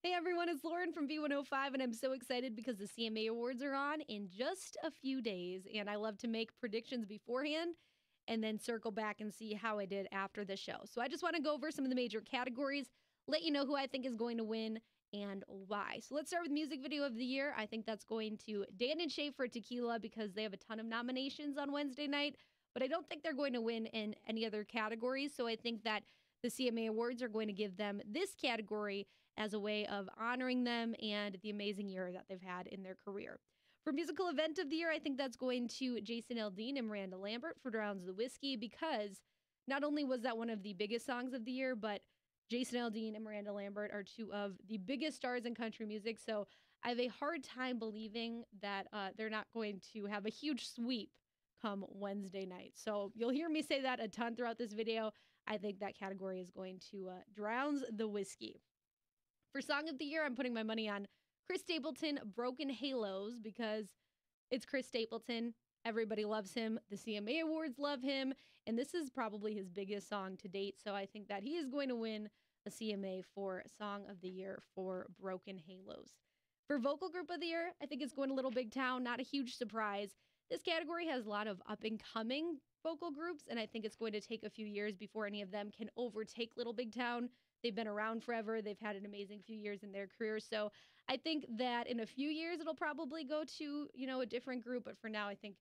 Hey everyone, it's Lauren from V105, and I'm so excited because the CMA Awards are on in just a few days, and I love to make predictions beforehand and then circle back and see how I did after the show. So I just want to go over some of the major categories, let you know who I think is going to win and why. So let's start with Music Video of the Year. I think that's going to Dan and Shay for Tequila because they have a ton of nominations on Wednesday night, but I don't think they're going to win in any other categories. So I think that the CMA Awards are going to give them this category as a way of honoring them and the amazing year that they've had in their career. For Musical Event of the Year, I think that's going to Jason Aldean and Miranda Lambert for Drowns the Whiskey, because not only was that one of the biggest songs of the year, but Jason Aldean and Miranda Lambert are two of the biggest stars in country music. So I have a hard time believing that they're not going to have a huge sweep come Wednesday night. So you'll hear me say that a ton throughout this video. I think that category is going to Drowns the Whiskey. For Song of the Year, I'm putting my money on Chris Stapleton, Broken Halos, because it's Chris Stapleton. Everybody loves him. The CMA Awards love him. And this is probably his biggest song to date. So I think that he is going to win a CMA for Song of the Year for Broken Halos. For Vocal Group of the Year, I think it's going to Little Big Town. Not a huge surprise. This category has a lot of up-and-coming vocal groups, and I think it's going to take a few years before any of them can overtake Little Big Town. They've been around forever. They've had an amazing few years in their career. So I think that in a few years, it'll probably go to, a different group. But for now, I think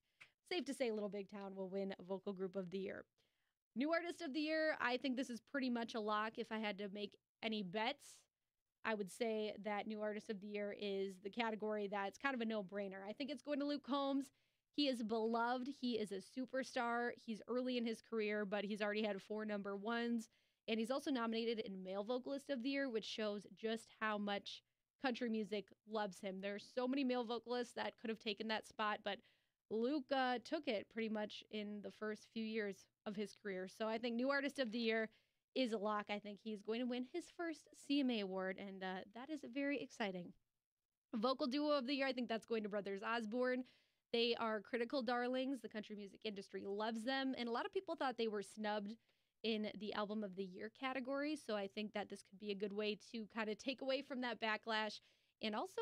safe to say Little Big Town will win Vocal Group of the Year. New Artist of the Year, I think this is pretty much a lock. If I had to make any bets, I would say that New Artist of the Year is the category that's kind of a no-brainer. I think it's going to Luke Combs. He is beloved. He is a superstar. He's early in his career, but he's already had 4 number ones. And he's also nominated in Male Vocalist of the Year, which shows just how much country music loves him. There's so many male vocalists that could have taken that spot, but Luke took it pretty much in the first few years of his career. So I think New Artist of the Year is a lock. I think he's going to win his first CMA award, and that is very exciting. Vocal Duo of the Year, I think that's going to Brothers Osborne. They are critical darlings. The country music industry loves them, and a lot of people thought they were snubbed in the Album of the Year category. So I think that this could be a good way to kind of take away from that backlash. And also,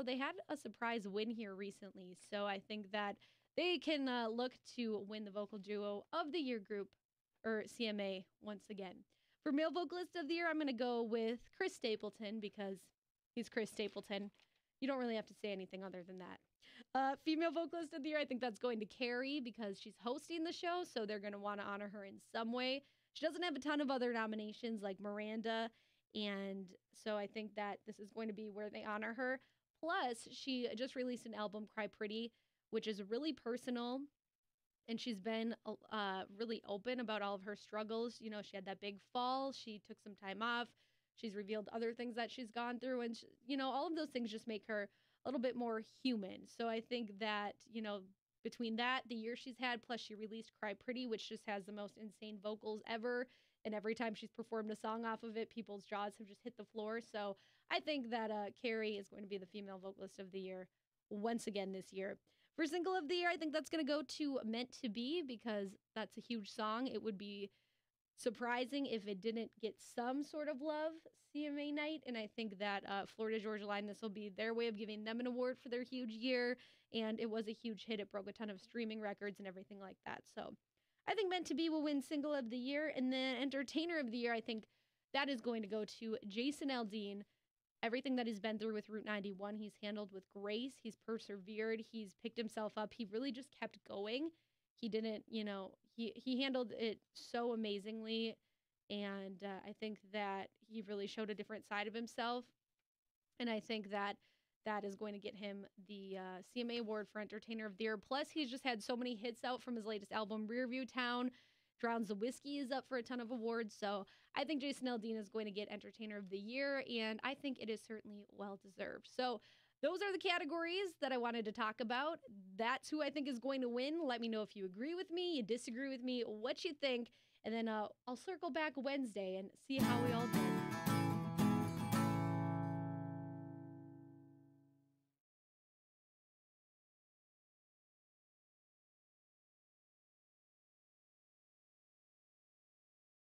they had a surprise win here recently. So I think that they can look to win the Vocal Duo of the Year group, or CMA, once again. For Male Vocalist of the Year, I'm going to go with Chris Stapleton because he's Chris Stapleton. You don't really have to say anything other than that. Female Vocalist of the Year, I think that's going to Carrie because she's hosting the show, so they're going to want to honor her in some way. She doesn't have a ton of other nominations like Miranda, and so I think that this is going to be where they honor her. Plus, she just released an album, Cry Pretty, which is really personal, and she's been really open about all of her struggles. She had that big fall. She took some time off. She's revealed other things that she's gone through, and all of those things just make her a little bit more human. So I think that, between that, the year she's had, plus she released Cry Pretty, which just has the most insane vocals ever. And every time she's performed a song off of it, people's jaws have just hit the floor. So I think that Carrie is going to be the Female Vocalist of the Year once again this year. For Single of the Year, I think that's going to go to Meant to Be because that's a huge song. It would be surprising if it didn't get some sort of love CMA night, and I think that Florida Georgia Line, this will be their way of giving them an award for their huge year, and it was a huge hit. It broke a ton of streaming records and everything like that. So I think Meant to Be will win Single of the Year, and then Entertainer of the Year, I think that is going to go to Jason Aldean. Everything that he's been through with Route 91, he's handled with grace. He's persevered. He's picked himself up. He really just kept going. He didn't, he handled it so amazingly. And I think that he really showed a different side of himself. And I think that that is going to get him the CMA award for Entertainer of the Year. Plus, he's just had so many hits out from his latest album, Rearview Town. Drowns the Whiskey is up for a ton of awards. So I think Jason Aldean is going to get Entertainer of the Year. And I think it is certainly well-deserved. So those are the categories that I wanted to talk about. That's who I think is going to win. Let me know if you agree with me, you disagree with me, what you think. And then I'll circle back Wednesday and see how we all did.